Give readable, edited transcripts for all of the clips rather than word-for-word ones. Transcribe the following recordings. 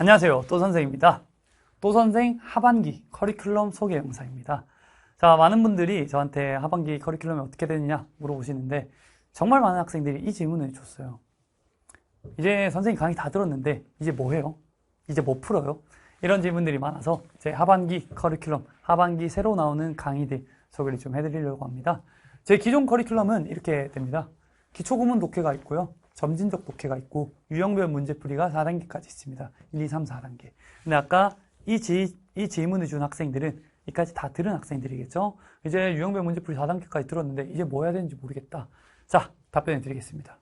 안녕하세요. 또선생입니다. 또선생 하반기 커리큘럼 소개 영상입니다. 자, 많은 분들이 저한테 하반기 커리큘럼이 어떻게 되느냐 물어보시는데 정말 많은 학생들이 이 질문을 줬어요. 이제 선생님 강의 다 들었는데 이제 뭐 해요? 이제 뭐 풀어요? 이런 질문들이 많아서 제 하반기 커리큘럼, 하반기 새로 나오는 강의들 소개를 좀 해드리려고 합니다. 제 기존 커리큘럼은 이렇게 됩니다. 기초구문 독해가 있고요. 점진적 독해가 있고 유형별 문제풀이가 4단계까지 있습니다. 1, 2, 3, 4단계. 근데 아까 이 질문을 준 학생들은 이까지 다 들은 학생들이겠죠? 이제 유형별 문제풀이 4단계까지 들었는데 이제 뭐 해야 되는지 모르겠다. 자, 답변해 드리겠습니다.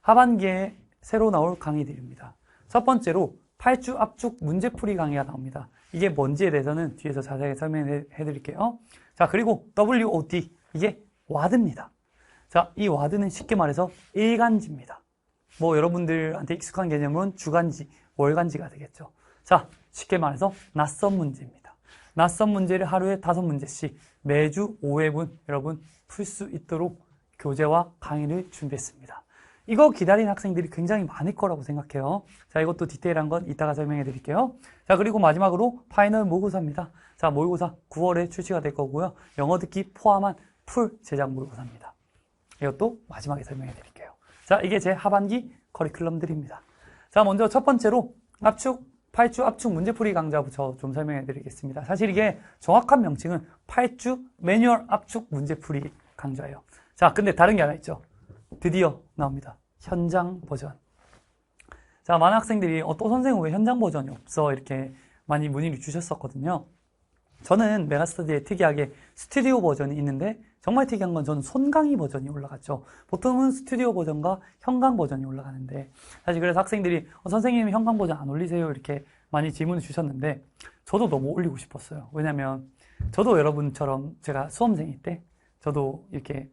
하반기에 새로 나올 강의들입니다. 첫 번째로 8주 압축 문제풀이 강의가 나옵니다. 이게 뭔지에 대해서는 뒤에서 자세하게 설명해 드릴게요. 자, 그리고 WOD, 이게 와드입니다. 자, 이 와드는 쉽게 말해서 일간지입니다. 뭐 여러분들한테 익숙한 개념은 주간지, 월간지가 되겠죠. 자, 쉽게 말해서 낯선 문제입니다. 낯선 문제를 하루에 5문제씩 매주 5회분 여러분 풀 수 있도록 교재와 강의를 준비했습니다. 이거 기다린 학생들이 굉장히 많을 거라고 생각해요. 자, 이것도 디테일한 건 이따가 설명해 드릴게요. 자, 그리고 마지막으로 파이널 모의고사입니다. 자, 모의고사 9월에 출시가 될 거고요. 영어 듣기 포함한 풀 제작 모의고사입니다. 이것도 마지막에 설명해 드릴게요. 자, 이게 제 하반기 커리큘럼들입니다. 자, 먼저 첫 번째로 8주 압축 문제풀이 강좌부터 좀 설명해 드리겠습니다. 사실 이게 정확한 명칭은 8주 매뉴얼 압축 문제풀이 강좌예요. 자, 근데 다른 게 하나 있죠. 드디어 나옵니다. 현장 버전. 자, 많은 학생들이 또 선생님 왜 현장 버전이 없어? 이렇게 많이 문의를 주셨었거든요. 저는 메가스터디에 특이하게 스튜디오 버전이 있는데 정말 특이한 건 저는 손강의 버전이 올라갔죠. 보통은 스튜디오 버전과 현강 버전이 올라가는데 사실 그래서 학생들이 선생님 현강 버전 안 올리세요? 이렇게 많이 질문을 주셨는데 저도 너무 올리고 싶었어요. 왜냐면 저도 여러분처럼 제가 수험생일 때 저도 이렇게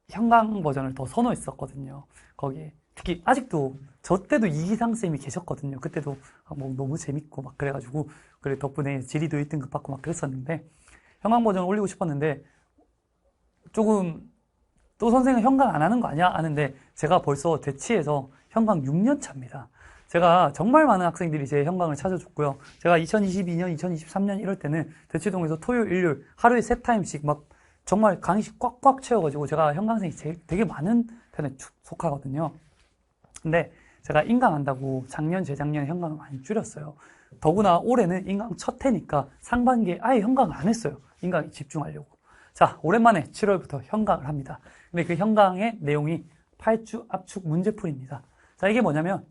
현강 버전을 더 선호했었거든요. 거기에 특히 아직도 저 때도 이기상 쌤이 계셨거든요. 그때도 뭐 너무 재밌고 막 그래가지고 그래 덕분에 지리도 1등급 받고 막 그랬었는데 현강 버전 올리고 싶었는데 조금 또 선생은 현강 안 하는 거 아니야? 하는데 제가 벌써 대치해서 현강 6년 차입니다. 제가 정말 많은 학생들이 제 현강을 찾아줬고요. 제가 2022년, 2023년 이럴 때는 대치동에서 토요일, 일요일 하루에 3타임씩 막 정말 강의실 꽉꽉 채워가지고 제가 현강생이 되게 많은 편에 속하거든요. 근데 제가 인강한다고 작년, 재작년에 현강을 많이 줄였어요. 더구나 올해는 인강 첫 해니까 상반기에 아예 현강을 안 했어요. 인강에 집중하려고. 자, 오랜만에 7월부터 현강을 합니다. 근데 그 현강의 내용이 8주 압축 문제풀이입니다. 자, 이게 뭐냐면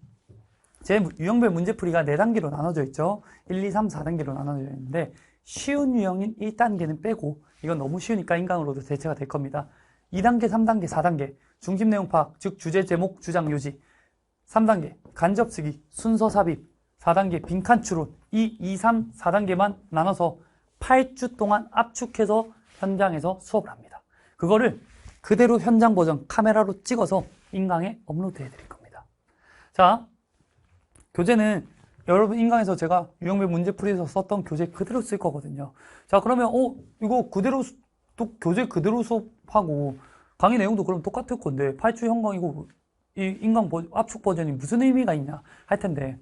제 유형별 문제풀이가 4단계로 나눠져 있죠. 1, 2, 3, 4단계로 나눠져 있는데 쉬운 유형인 1단계는 빼고 이건 너무 쉬우니까 인강으로도 대체가 될 겁니다. 2단계, 3단계, 4단계 중심 내용 파악, 즉 주제, 제목, 주장, 요지 3단계 간접 쓰기, 순서 삽입 4단계 빈칸 추론 2, 2, 3, 4단계만 나눠서 8주 동안 압축해서 현장에서 수업을 합니다. 그거를 그대로 현장 버전 카메라로 찍어서 인강에 업로드 해드릴 겁니다. 자, 교재는 여러분 인강에서 제가 유형별 문제풀이에서 썼던 교재 그대로 쓸 거거든요. 자, 그러면 이거 그대로 또 교재 그대로 수업하고 강의 내용도 그럼 똑같을 건데 8주 현강이고 이 인강 압축 버전이 무슨 의미가 있냐 할 텐데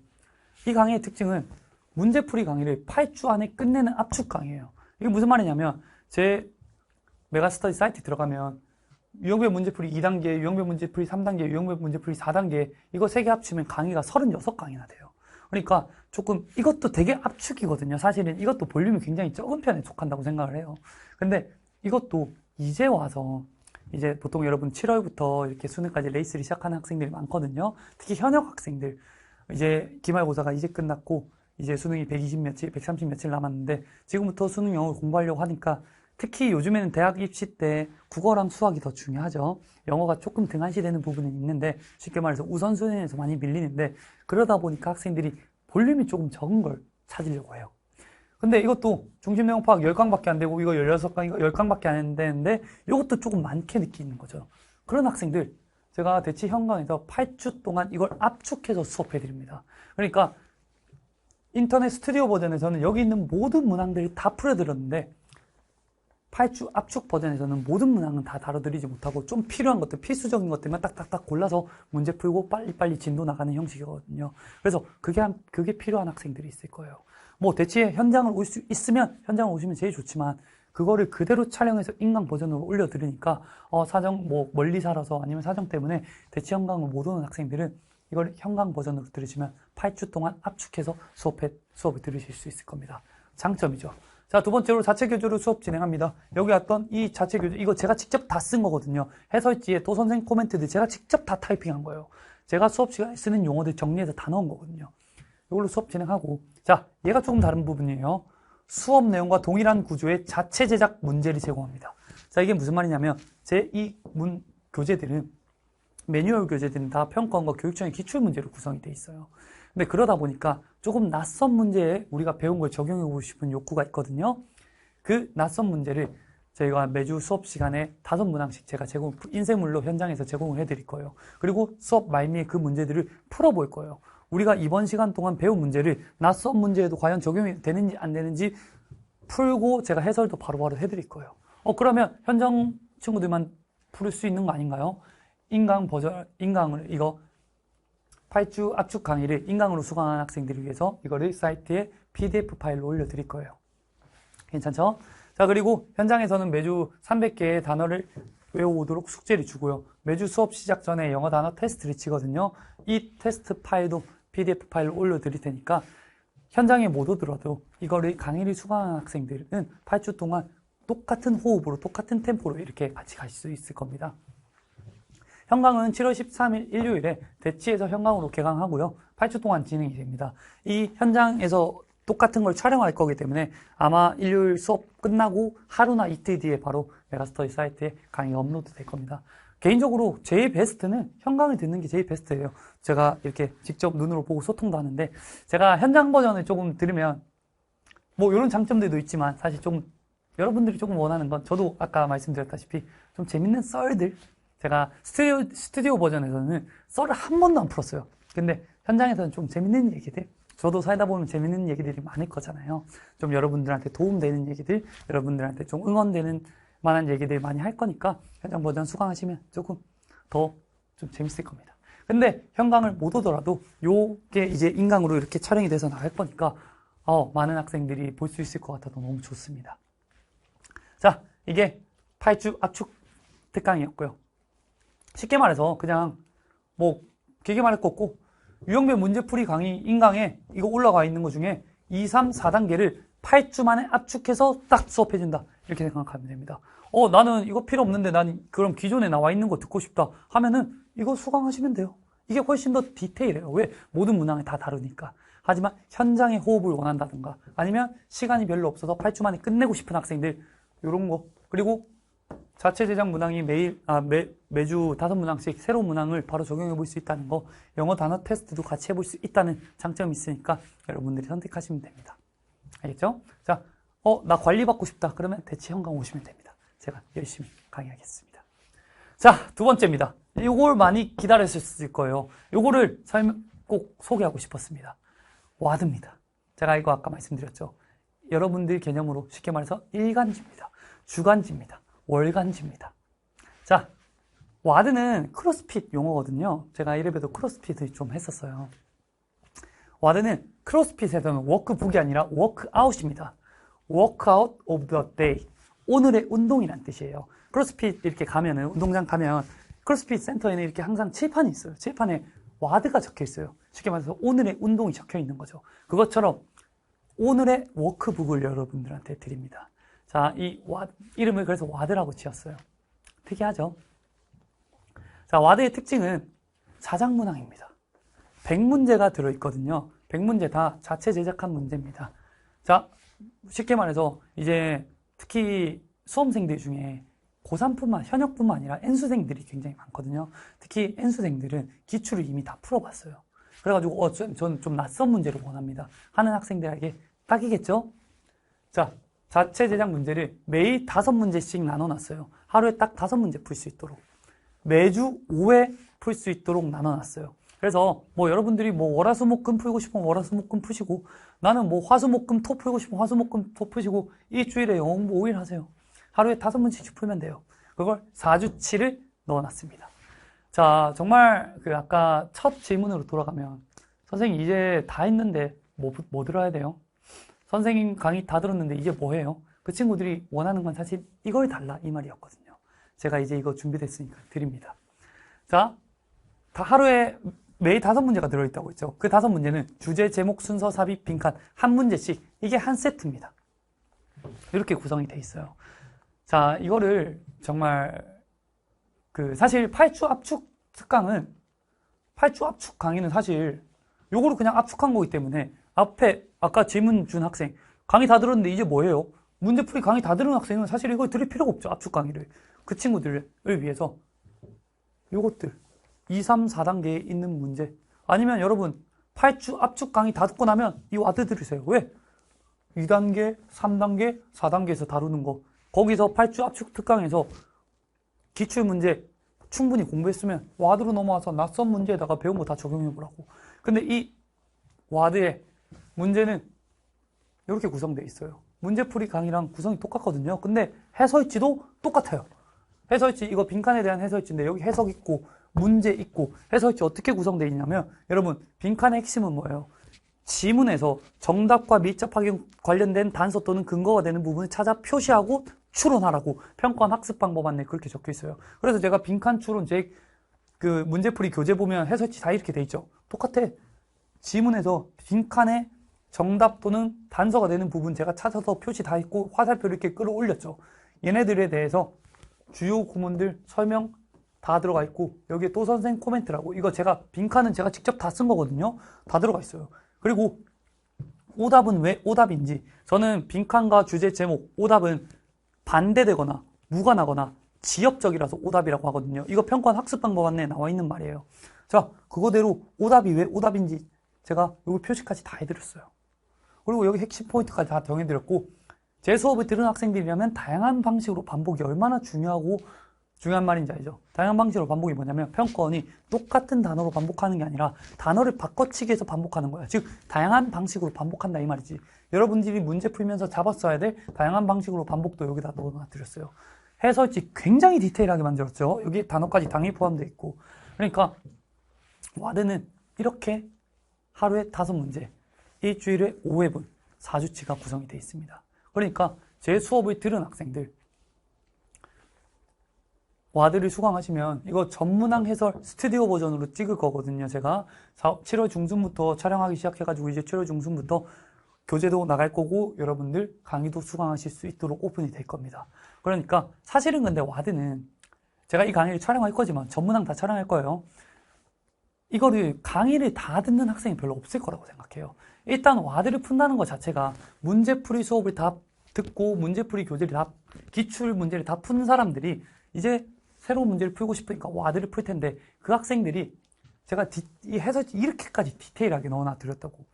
이 강의의 특징은 문제풀이 강의를 8주 안에 끝내는 압축 강의예요. 이게 무슨 말이냐면 제 메가스터디 사이트 들어가면 유형별 문제풀이 2단계, 유형별 문제풀이 3단계, 유형별 문제풀이 4단계 이거 3개 합치면 강의가 36강이나 돼요. 그러니까 조금 이것도 되게 압축이거든요. 사실은 이것도 볼륨이 굉장히 적은 편에 속한다고 생각을 해요. 근데 이것도 이제 와서 이제 보통 여러분 7월부터 이렇게 수능까지 레이스를 시작하는 학생들이 많거든요. 특히 현역 학생들 이제 기말고사가 이제 끝났고 이제 수능이 120 며칠, 130 며칠 남았는데 지금부터 수능 영어를 공부하려고 하니까 특히 요즘에는 대학 입시 때 국어랑 수학이 더 중요하죠. 영어가 조금 등한시되는 부분은 있는데 쉽게 말해서 우선순위에서 많이 밀리는데 그러다 보니까 학생들이 볼륨이 조금 적은 걸 찾으려고 해요. 근데 이것도 중심 내용 파악 10강밖에 안 되고 이거 16강, 이거 10강밖에 안 되는데 이것도 조금 많게 느끼는 거죠. 그런 학생들 제가 대치 현강에서 8주 동안 이걸 압축해서 수업해 드립니다. 그러니까 인터넷 스튜디오 버전에서는 여기 있는 모든 문항들을 다 풀어드렸는데 8주 압축 버전에서는 모든 문항은 다 다뤄드리지 못하고 좀 필요한 것들, 필수적인 것들만 딱딱딱 골라서 문제 풀고 빨리빨리 진도 나가는 형식이거든요. 그래서 그게 필요한 학생들이 있을 거예요. 뭐 대치에 현장을 올 수 있으면 현장을 오시면 제일 좋지만 그거를 그대로 촬영해서 인강 버전으로 올려드리니까 사정 뭐 멀리 살아서 아니면 사정 때문에 대치 현강을 못 오는 학생들은 이걸 현강 버전으로 들으시면 8주 동안 압축해서 수업을 들으실 수 있을 겁니다. 장점이죠. 자, 두 번째로 자체 교재로 수업 진행합니다. 여기 왔던 이 자체 교재, 이거 제가 직접 다 쓴 거거든요. 해설지에 또 선생님 코멘트들 제가 직접 다 타이핑한 거예요. 제가 수업 시간에 쓰는 용어들 정리해서 다 넣은 거거든요. 이걸로 수업 진행하고, 자, 얘가 조금 다른 부분이에요. 수업 내용과 동일한 구조의 자체 제작 문제를 제공합니다. 자, 이게 무슨 말이냐면, 교재들은, 매뉴얼 교재들은 다 평가원과 교육청의 기출문제로 구성이 돼 있어요. 근데 그러다 보니까 조금 낯선 문제에 우리가 배운 걸 적용해보고 싶은 욕구가 있거든요. 그 낯선 문제를 저희가 매주 수업 시간에 5문항씩 제가 인쇄물로 현장에서 제공을 해드릴 거예요. 그리고 수업 말미에 그 문제들을 풀어볼 거예요. 우리가 이번 시간 동안 배운 문제를 낯선 문제에도 과연 적용이 되는지 안 되는지 풀고 제가 해설도 바로바로 해드릴 거예요. 그러면 현장 친구들만 풀 수 있는 거 아닌가요? 인강을 이거 8주 압축 강의를 인강으로 수강한 학생들을 위해서 이거를 사이트에 PDF 파일로 올려드릴 거예요. 괜찮죠? 자, 그리고 현장에서는 매주 300개의 단어를 외워오도록 숙제를 주고요. 매주 수업 시작 전에 영어 단어 테스트를 치거든요. 이 테스트 파일도 PDF 파일로 올려드릴 테니까 현장에 못 오더라도 이거를 강의를 수강한 학생들은 8주 동안 똑같은 호흡으로 똑같은 템포로 이렇게 같이 갈 수 있을 겁니다. 현강은 7월 13일 일요일에 대치에서 현강으로 개강하고요. 8주 동안 진행이 됩니다. 이 현장에서 똑같은 걸 촬영할 거기 때문에 아마 일요일 수업 끝나고 하루나 이틀 뒤에 바로 메가스터디 사이트에 강의가 업로드 될 겁니다. 개인적으로 제일 베스트는 현강을 듣는 게 제일 베스트예요. 제가 이렇게 직접 눈으로 보고 소통도 하는데 제가 현장 버전을 조금 들으면 뭐 이런 장점들도 있지만 사실 좀 여러분들이 조금 원하는 건 저도 아까 말씀드렸다시피 좀 재밌는 썰들 제가 스튜디오 버전에서는 썰을 한 번도 안 풀었어요. 근데 현장에서는 좀 재밌는 얘기들, 저도 살다 보면 재밌는 얘기들이 많을 거잖아요. 좀 여러분들한테 도움되는 얘기들, 여러분들한테 좀 응원되는 만한 얘기들 많이 할 거니까 현장 버전 수강하시면 조금 더 좀 재밌을 겁니다. 근데 현강을 못 오더라도 요게 이제 인강으로 이렇게 촬영이 돼서 나갈 거니까 많은 학생들이 볼 수 있을 것 같아서 너무 좋습니다. 자, 이게 8주 압축 특강이었고요. 쉽게 말해서 그냥 뭐 길게 말할 거 없고 유형별 문제풀이 강의 인강에 이거 올라가 있는 것 중에 2, 3, 4단계를 8주 만에 압축해서 딱 수업해준다 이렇게 생각하면 됩니다. 나는 이거 필요 없는데 난 그럼 기존에 나와 있는 거 듣고 싶다 하면은 이거 수강하시면 돼요. 이게 훨씬 더 디테일해요. 왜? 모든 문항을 다 다루니까. 하지만 현장의 호흡을 원한다든가 아니면 시간이 별로 없어서 8주 만에 끝내고 싶은 학생들 이런 거 그리고 자체 제작 문항이 매주 5문항씩 새로운 문항을 바로 적용해 볼 수 있다는 거 영어 단어 테스트도 같이 해볼 수 있다는 장점이 있으니까 여러분들이 선택하시면 됩니다. 알겠죠? 자, 나 관리 받고 싶다 그러면 대치 현강 오시면 됩니다. 제가 열심히 강의하겠습니다. 자, 두 번째입니다. 이걸 많이 기다리셨을 거예요. 이거를 꼭 소개하고 싶었습니다. 와드입니다. 제가 이거 아까 말씀드렸죠. 여러분들 개념으로 쉽게 말해서 일간지입니다. 주간지입니다. 월간지입니다. 자, 와드는 크로스핏 용어거든요. 제가 이래봬도 크로스핏을 좀 했었어요. 와드는 크로스핏에서는 워크북이 아니라 워크아웃입니다. 워크아웃 오브 더 데이. 오늘의 운동이란 뜻이에요. 크로스핏 이렇게 가면은, 운동장 가면 크로스핏 센터에는 이렇게 항상 칠판이 있어요. 칠판에 와드가 적혀 있어요. 쉽게 말해서 오늘의 운동이 적혀 있는 거죠. 그것처럼 오늘의 워크북을 여러분들한테 드립니다. 자, 이름을 그래서 와드라고 지었어요. 특이하죠? 자, 와드의 특징은 자작문항입니다. 100문제가 들어있거든요. 100문제 다 자체 제작한 문제입니다. 자, 쉽게 말해서 이제 특히 수험생들 중에 고3뿐만, 현역뿐만 아니라 N수생들이 굉장히 많거든요. 특히 N수생들은 기출을 이미 다 풀어봤어요. 그래가지고, 저는 좀 낯선 문제를 원합니다. 하는 학생들에게 딱이겠죠? 자, 자체 제작 문제를 매일 5문제씩 나눠놨어요. 하루에 딱 5문제 풀 수 있도록. 매주 5회 풀 수 있도록 나눠놨어요. 그래서 여러분들이 월화수목금 풀고 싶으면 월화수목금 푸시고 나는 화수목금 토 풀고 싶으면 화수목금 토 푸시고 일주일에 영어 공부 5일 하세요. 하루에 5문제씩 풀면 돼요. 그걸 4주치를 넣어놨습니다. 자, 정말 아까 첫 질문으로 돌아가면 선생님 이제 다 했는데 뭐 들어야 돼요? 선생님 강의 다 들었는데 이제 뭐 해요? 그 친구들이 원하는 건 사실 이걸 달라 이 말이었거든요. 제가 이제 이거 준비됐으니까 드립니다. 자, 다 하루에 매일 5문제가 들어있다고 했죠. 그 5문제는 주제, 제목, 순서, 삽입, 빈칸 한 문제씩 이게 한 세트입니다. 이렇게 구성이 돼 있어요. 자, 이거를 정말 사실 8주 압축 특강은 8주 압축 강의는 사실 요거를 그냥 압축한 거기 때문에 앞에 아까 질문 준 학생 강의 다 들었는데 이제 뭐예요? 문제풀이 강의 다 들은 학생은 사실 이걸 들을 필요가 없죠. 압축 강의를. 그 친구들을 위해서 요것들 2, 3, 4단계에 있는 문제 아니면 여러분 8주 압축 강의 다 듣고 나면 이 와드 들으세요. 왜? 2단계, 3단계, 4단계에서 다루는 거 거기서 8주 압축 특강에서 기출문제 충분히 공부했으면 와드로 넘어와서 낯선 문제에다가 배운 거 다 적용해보라고. 근데 이 와드의 문제는 이렇게 구성되어 있어요. 문제풀이 강의랑 구성이 똑같거든요. 근데 해설지도 똑같아요. 해설지 이거 빈칸에 대한 해설지인데 여기 해석 있고 문제 있고 해설지 어떻게 구성되어 있냐면 여러분 빈칸의 핵심은 뭐예요? 지문에서 정답과 밀접하게 관련된 단서 또는 근거가 되는 부분을 찾아 표시하고 추론하라고 평가원 학습 방법 안내 그렇게 적혀 있어요. 그래서 제가 빈칸 추론 문제풀이 교재 보면 해설지 다 이렇게 돼 있죠. 똑같아. 지문에서 빈칸에 정답 또는 단서가 되는 부분 제가 찾아서 표시 다 있고 화살표 이렇게 끌어올렸죠. 얘네들에 대해서 주요 구문들 설명 다 들어가 있고 여기에 또 선생 코멘트라고 이거 빈칸은 제가 직접 다 쓴 거거든요. 다 들어가 있어요. 그리고 오답은 왜 오답인지 저는 빈칸과 주제 제목 오답은 반대되거나 무관하거나 지엽적이라서 오답이라고 하거든요. 이거 평가원 학습 방법 안내에 나와 있는 말이에요. 자, 그거대로 오답이 왜 오답인지 제가 여기 표시까지 다 해드렸어요. 그리고 여기 핵심 포인트까지 다 정해드렸고 제 수업을 들은 학생들이라면 다양한 방식으로 반복이 얼마나 중요한 말인지 알죠? 다양한 방식으로 반복이 뭐냐면 평가원이 똑같은 단어로 반복하는 게 아니라 단어를 바꿔치기 해서 반복하는 거야. 즉 다양한 방식으로 반복한다 이 말이지. 여러분들이 문제 풀면서 잡았어야 될 다양한 방식으로 반복도 여기다 넣어드렸어요. 해설지 굉장히 디테일하게 만들었죠. 여기 단어까지 당연히 포함되어 있고. 그러니까 와드는 이렇게 하루에 5문제, 일주일에 5회분, 4주치가 구성이 되어 있습니다. 그러니까 제 수업을 들은 학생들 와드를 수강하시면 이거 전문항 해설 스튜디오 버전으로 찍을 거거든요. 제가 7월 중순부터 촬영하기 시작해가지고 이제 7월 중순부터 교재도 나갈 거고 여러분들 강의도 수강하실 수 있도록 오픈이 될 겁니다. 그러니까 사실은 근데 와드는 제가 이 강의를 촬영할 거지만 전문항 다 촬영할 거예요. 이거를 강의를 다 듣는 학생이 별로 없을 거라고 생각해요. 일단 와드를 푼다는 것 자체가 문제풀이 수업을 다 듣고 문제풀이 교재를 다 기출 문제를 다 푼 사람들이 이제 새로운 문제를 풀고 싶으니까 와드를 풀 텐데 그 학생들이 제가 이 해설지 이렇게까지 디테일하게 넣어놔 드렸다고.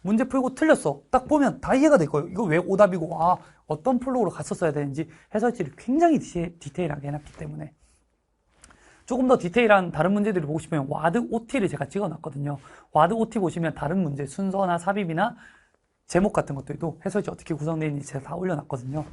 문제 풀고 틀렸어. 딱 보면 다 이해가 될 거예요. 이거 왜 오답이고 어떤 플로우로 갔었어야 되는지 해설지를 굉장히 디테일하게 해놨기 때문에 조금 더 디테일한 다른 문제들을 보고 싶으면 와드 OT를 제가 찍어놨거든요. 와드 OT 보시면 다른 문제 순서나 삽입이나 제목 같은 것들도 해설지 어떻게 구성되어 있는지 제가 다 올려놨거든요.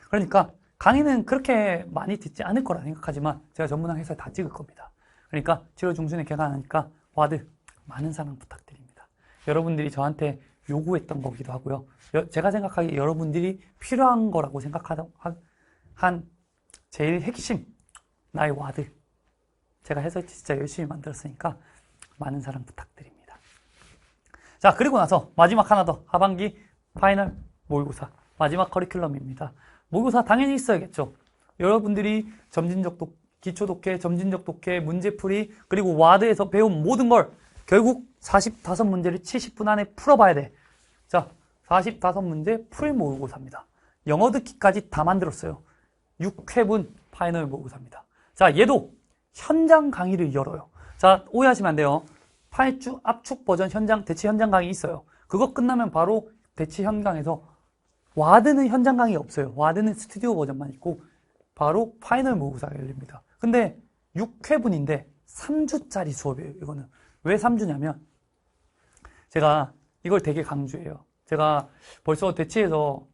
그러니까 강의는 그렇게 많이 듣지 않을 거라 생각하지만 제가 전문항 해설 다 찍을 겁니다. 그러니까 7월 중순에 개강하니까 와드 많은 사랑 부탁드립니다. 여러분들이 저한테 요구했던 거기도 하고요. 제가 생각하기에 여러분들이 필요한 거라고 생각한 제일 핵심 나의 와드 제가 해설지 진짜 열심히 만들었으니까 많은 사랑 부탁드립니다. 자, 그리고 나서 마지막 하나 더 하반기 파이널 모의고사 마지막 커리큘럼입니다. 모의고사 당연히 있어야겠죠. 여러분들이 점진적 기초 독해, 점진적 독해, 문제풀이 그리고 와드에서 배운 모든 걸 결국 45문제를 70분 안에 풀어봐야 돼. 자, 45문제 풀 모의고사입니다. 영어 듣기까지 다 만들었어요. 6회분 파이널 모의고사입니다. 자, 얘도 현장 강의를 열어요. 자, 오해하시면 안 돼요. 8주 압축 버전 대치 현장 강의 있어요. 그거 끝나면 바로 대치 현장에서 와드는 현장 강의 없어요. 와드는 스튜디오 버전만 있고 바로 파이널 모의고사가 열립니다. 근데 6회분인데 3주짜리 수업이에요. 이거는 왜 3주냐면 제가 이걸 되게 강조해요. 제가 벌써 대치에서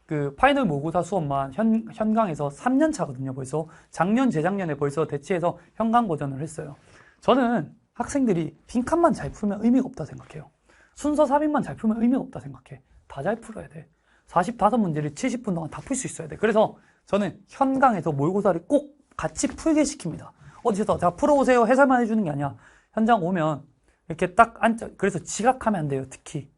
그 파이널 모의고사 수업만 현강에서 3년 차거든요. 벌써 작년, 재작년에 벌써 대치해서 현강 버전을 했어요. 저는 학생들이 빈칸만 잘 풀면 의미가 없다 생각해요. 순서 삽입만 잘 풀면 의미가 없다 생각해. 다 잘 풀어야 돼. 45문제를 70분 동안 다 풀 수 있어야 돼. 그래서 저는 현강에서 모의고사를 꼭 같이 풀게 시킵니다. 어디서 자 풀어오세요 해설만 해주는 게 아니야. 현장 오면 이렇게 딱 앉아. 그래서 지각하면 안 돼요. 특히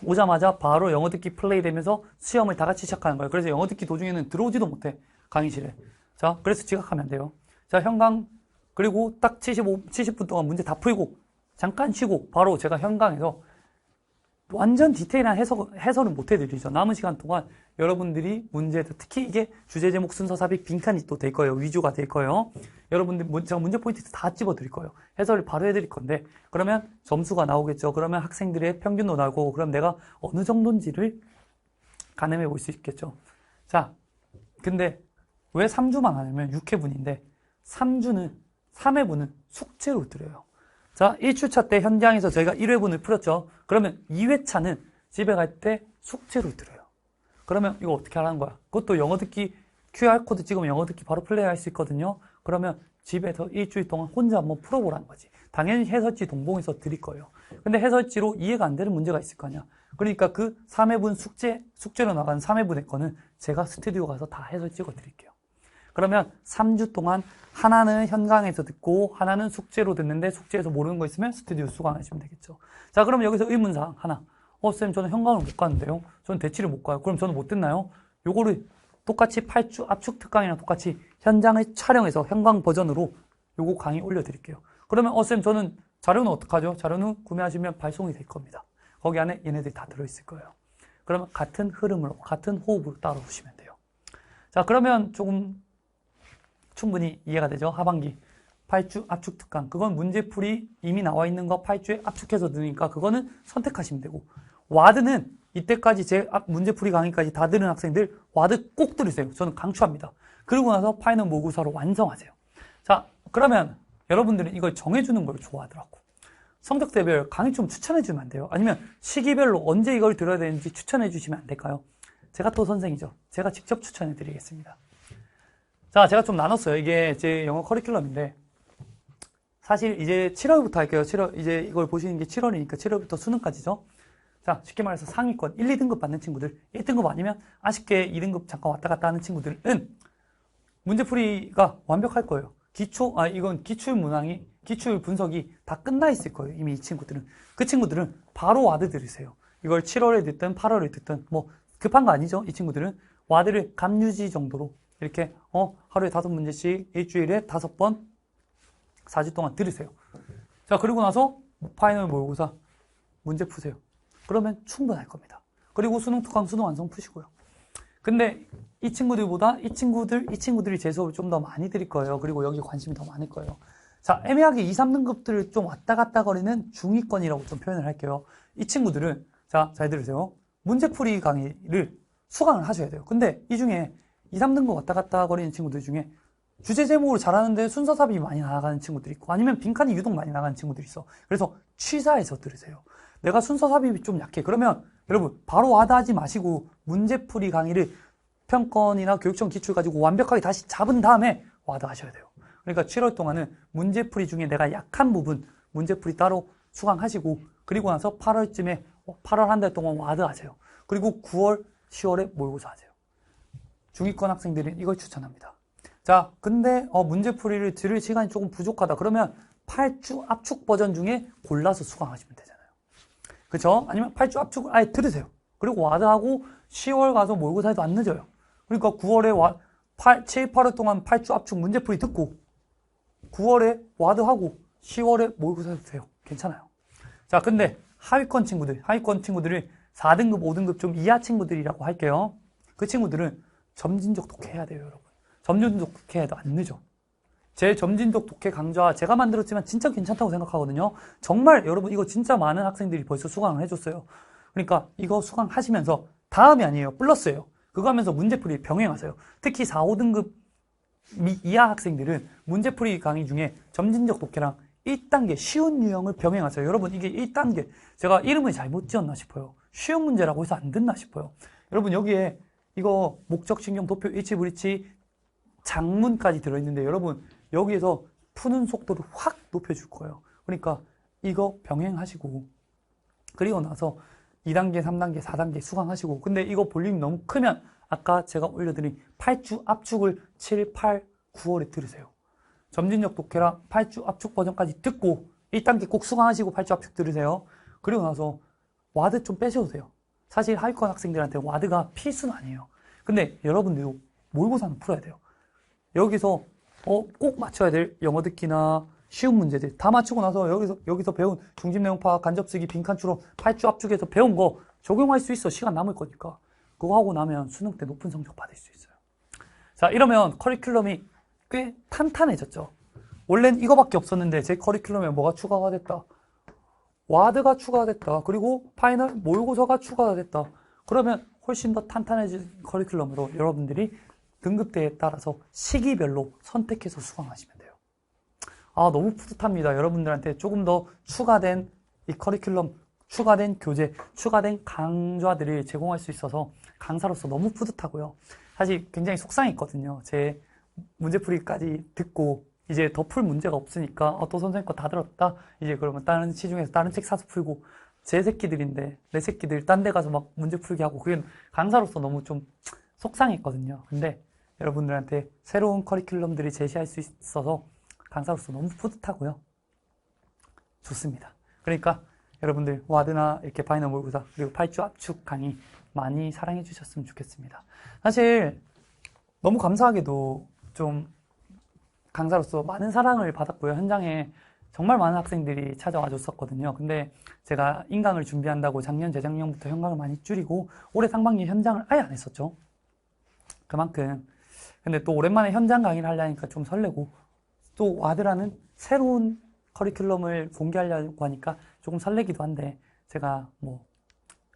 오자마자 바로 영어 듣기 플레이 되면서 시험을 다 같이 시작하는 거예요. 그래서 영어 듣기 도중에는 들어오지도 못해. 강의실에. 자, 그래서 지각하면 안 돼요. 자, 현강 그리고 딱 70분 동안 문제 다 풀고 잠깐 쉬고 바로 제가 현강에서 완전 디테일한 해설은 못 해드리죠. 남은 시간 동안 여러분들이 문제도 특히 이게 주제 제목 순서 삽입 빈칸이 또 될 거예요. 위주가 될 거예요. 여러분들 제가 문제 포인트 다 집어드릴 거예요. 해설을 바로 해드릴 건데 그러면 점수가 나오겠죠. 그러면 학생들의 평균도 나오고 그럼 내가 어느 정도인지를 가늠해 볼 수 있겠죠. 자, 근데 왜 3주만 하냐면 6회분인데 3회분은 숙제로 드려요. 자, 1주차 때 현장에서 저희가 1회분을 풀었죠. 그러면 2회차는 집에 갈 때 숙제로 드려요. 그러면 이거 어떻게 하라는 거야? 그것도 영어 듣기 QR코드 찍으면 영어 듣기 바로 플레이할 수 있거든요. 그러면 집에서 일주일 동안 혼자 한번 풀어보라는 거지. 당연히 해설지 동봉해서 드릴 거예요. 근데 해설지로 이해가 안 되는 문제가 있을 거 아니야. 그러니까 그 3회분 숙제로 나간 3회분의 거는 제가 스튜디오 가서 다 해설 찍어 드릴게요. 그러면 3주 동안 하나는 현강에서 듣고 하나는 숙제로 듣는데 숙제에서 모르는 거 있으면 스튜디오 수강하시면 되겠죠. 자, 그럼 여기서 의문사항 하나. 쌤, 저는 현강을 못 가는데요. 저는 대치를 못 가요. 그럼 저는 못 듣나요? 요거를 똑같이 8주 압축 특강이랑 똑같이 현장을 촬영해서 현강 버전으로 요거 강의 올려드릴게요. 그러면 쌤, 저는 자료는 어떡하죠? 자료는 구매하시면 발송이 될 겁니다. 거기 안에 얘네들이 다 들어있을 거예요. 그러면 같은 흐름으로, 같은 호흡으로 따라오시면 돼요. 자, 그러면 조금 충분히 이해가 되죠? 하반기 8주 압축 특강. 그건 문제풀이 이미 나와 있는 거 8주에 압축해서 넣으니까 그거는 선택하시면 되고 와드는 이때까지 제 문제풀이 강의까지 다 들은 학생들 와드 꼭 들으세요. 저는 강추합니다. 그러고 나서 파이널 모의고사로 완성하세요. 자, 그러면 여러분들은 이걸 정해주는 걸 좋아하더라고. 성적대별 강의 좀 추천해주면 안 돼요? 아니면 시기별로 언제 이걸 들어야 되는지 추천해주시면 안 될까요? 제가 또 선생이죠. 제가 직접 추천해드리겠습니다. 자, 제가 좀 나눴어요. 이게 제 영어 커리큘럼인데 사실 이제 7월부터 할게요. 이제 이걸 보시는 게 7월이니까 7월부터 수능까지죠. 자, 쉽게 말해서 상위권 1, 2등급 받는 친구들, 1등급 아니면 아쉽게 2등급 잠깐 왔다 갔다 하는 친구들은 문제풀이가 완벽할 거예요. 이건 기출 문항이, 기출 분석이 다 끝나 있을 거예요. 이미 이 친구들은. 그 친구들은 바로 와드 들으세요. 이걸 7월에 듣든 8월에 듣든 뭐 급한 거 아니죠. 이 친구들은 와드를 감유지 정도로 이렇게 하루에 5문제씩 일주일에 5번 4주 동안 들으세요. 자, 그리고 나서 파이널 모의고사 문제 푸세요. 그러면 충분할 겁니다. 그리고 수능 특강 수능 완성 푸시고요. 근데 이 친구들보다 이 친구들이 제 수업을 좀 더 많이 드릴 거예요. 그리고 여기 관심이 더 많을 거예요. 자, 애매하게 2, 3등급들을 좀 왔다 갔다 거리는 중위권이라고 좀 표현을 할게요. 이 친구들은 자, 잘 들으세요. 문제풀이 강의를 수강을 하셔야 돼요. 근데 이 중에 2, 3등급 왔다 갔다 거리는 친구들 중에 주제 제목을 잘하는데 순서 삽입이 많이 나가는 친구들이 있고 아니면 빈칸이 유독 많이 나가는 친구들이 있어. 그래서 취사해서 들으세요. 내가 순서 삽입이 좀 약해. 그러면 여러분 바로 와닿지 마시고 문제풀이 강의를 평권이나 교육청 기출 가지고 완벽하게 다시 잡은 다음에 와닿으셔야 돼요. 그러니까 7월 동안은 문제풀이 중에 내가 약한 부분 문제풀이 따로 수강하시고 그리고 나서 8월쯤에 8월 한 달 동안 와닿으세요. 그리고 9월, 10월에 모의고사 하세요. 중위권 학생들은 이걸 추천합니다. 자, 근데 문제풀이를 들을 시간이 조금 부족하다. 그러면 8주 압축 버전 중에 골라서 수강하시면 되잖아요. 그쵸? 아니면 8주 압축을 아예 들으세요. 그리고 와드하고 10월 가서 모의고사 해도 안 늦어요. 그러니까 9월에 7, 8월 동안 8주 압축 문제풀이 듣고 9월에 와드하고 10월에 모의고사 해도 돼요. 괜찮아요. 자, 근데 하위권 친구들을 4등급, 5등급 좀 이하 친구들이라고 할게요. 그 친구들은 점진적 독해해야 돼요, 여러분. 점진적 독해해도 안 늦어. 제 점진적 독해 강좌 제가 만들었지만 진짜 괜찮다고 생각하거든요. 정말 여러분 이거 진짜 많은 학생들이 벌써 수강을 해줬어요. 그러니까 이거 수강하시면서 다음이 아니에요. 플러스예요. 그거 하면서 문제풀이 병행하세요. 특히 4, 5등급 이하 학생들은 문제풀이 강의 중에 점진적 독해랑 1단계 쉬운 유형을 병행하세요. 여러분 이게 1단계 제가 이름을 잘못 지었나 싶어요. 쉬운 문제라고 해서 안 듣나 싶어요. 여러분 여기에 이거 목적, 신경, 도표, 일치, 불일치, 장문까지 들어있는데 여러분 여기에서 푸는 속도를 확 높여줄 거예요. 그러니까 이거 병행하시고 그리고 나서 2단계, 3단계, 4단계 수강하시고 근데 이거 볼륨이 너무 크면 아까 제가 올려드린 8주 압축을 7, 8, 9월에 들으세요. 점진력 독해랑 8주 압축 버전까지 듣고 1단계 꼭 수강하시고 8주 압축 들으세요. 그리고 나서 와드 좀 빼셔도 돼요. 사실 하위권 학생들한테 와드가 필수는 아니에요. 근데 여러분들도 모의고사는 풀어야 돼요. 여기서 꼭 맞춰야 될 영어 듣기나 쉬운 문제들 다 맞추고 나서 여기서 배운 중심 내용 파악, 간접 쓰기, 빈칸 추론, 8주 압축에서 배운 거 적용할 수 있어. 시간 남을 거니까. 그거 하고 나면 수능 때 높은 성적 받을 수 있어요. 자, 이러면 커리큘럼이 꽤 탄탄해졌죠. 원래는 이거밖에 없었는데 제 커리큘럼에 뭐가 추가가 됐다. 와드가 추가가 됐다. 그리고 파이널 모의고사가 추가가 됐다. 그러면 훨씬 더 탄탄해진 커리큘럼으로 여러분들이 등급대에 따라서 시기별로 선택해서 수강하시면 돼요. 아, 너무 뿌듯합니다. 여러분들한테 조금 더 추가된 이 커리큘럼, 추가된 교재, 추가된 강좌들을 제공할 수 있어서 강사로서 너무 뿌듯하고요. 사실 굉장히 속상했거든요. 제 문제풀이까지 듣고 이제 더 풀 문제가 없으니까 또 선생님 거 다 들었다. 이제 그러면 다른 시중에서 다른 책 사서 풀고 제 새끼들인데 내 새끼들 딴 데 가서 막 문제 풀게 하고 그게 강사로서 너무 좀 속상했거든요. 근데 여러분들한테 새로운 커리큘럼들이 제시할 수 있어서 강사로서 너무 뿌듯하고요. 좋습니다. 그러니까 여러분들 와드나 이렇게 파이널 모의고사 그리고 8주 압축 강의 많이 사랑해 주셨으면 좋겠습니다. 사실 너무 감사하게도 좀 강사로서 많은 사랑을 받았고요. 현장에 정말 많은 학생들이 찾아와 줬었거든요. 근데 제가 인강을 준비한다고 작년, 재작년부터 현강을 많이 줄이고 올해 상반기에 현장을 아예 안 했었죠. 그만큼 근데 또 오랜만에 현장 강의를 하려니까 좀 설레고 또 와드라는 새로운 커리큘럼을 공개하려고 하니까 조금 설레기도 한데 제가 뭐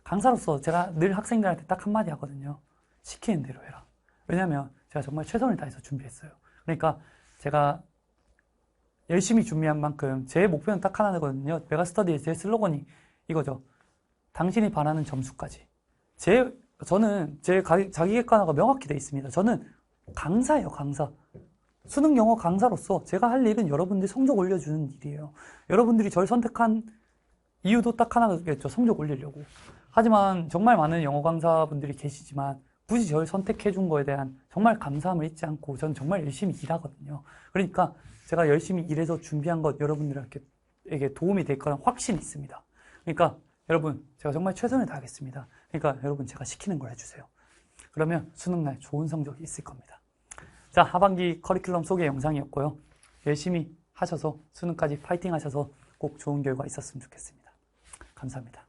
강사로서 제가 늘 학생들한테 딱 한마디 하거든요. 시키는 대로 해라. 왜냐면 제가 정말 최선을 다해서 준비했어요. 그러니까 제가 열심히 준비한 만큼 제 목표는 딱 하나거든요. 메가스터디의 제 슬로건이 이거죠. 당신이 바라는 점수까지. 저는 제 자기 객관화가 명확히 되어 있습니다. 저는 강사예요, 강사. 수능 영어 강사로서 제가 할 일은 여러분들 성적 올려주는 일이에요. 여러분들이 저를 선택한 이유도 딱 하나겠죠. 성적 올리려고. 하지만 정말 많은 영어 강사분들이 계시지만 굳이 저를 선택해 준 거에 대한 정말 감사함을 잊지 않고 저는 정말 열심히 일하거든요. 그러니까 제가 열심히 일해서 준비한 것 여러분들에게 도움이 될 거란 확신이 있습니다. 그러니까 여러분 제가 정말 최선을 다하겠습니다. 그러니까 여러분 제가 시키는 걸 해주세요. 그러면 수능날 좋은 성적이 있을 겁니다. 자, 하반기 커리큘럼 소개 영상이었고요. 열심히 하셔서 수능까지 파이팅 하셔서 꼭 좋은 결과 있었으면 좋겠습니다. 감사합니다.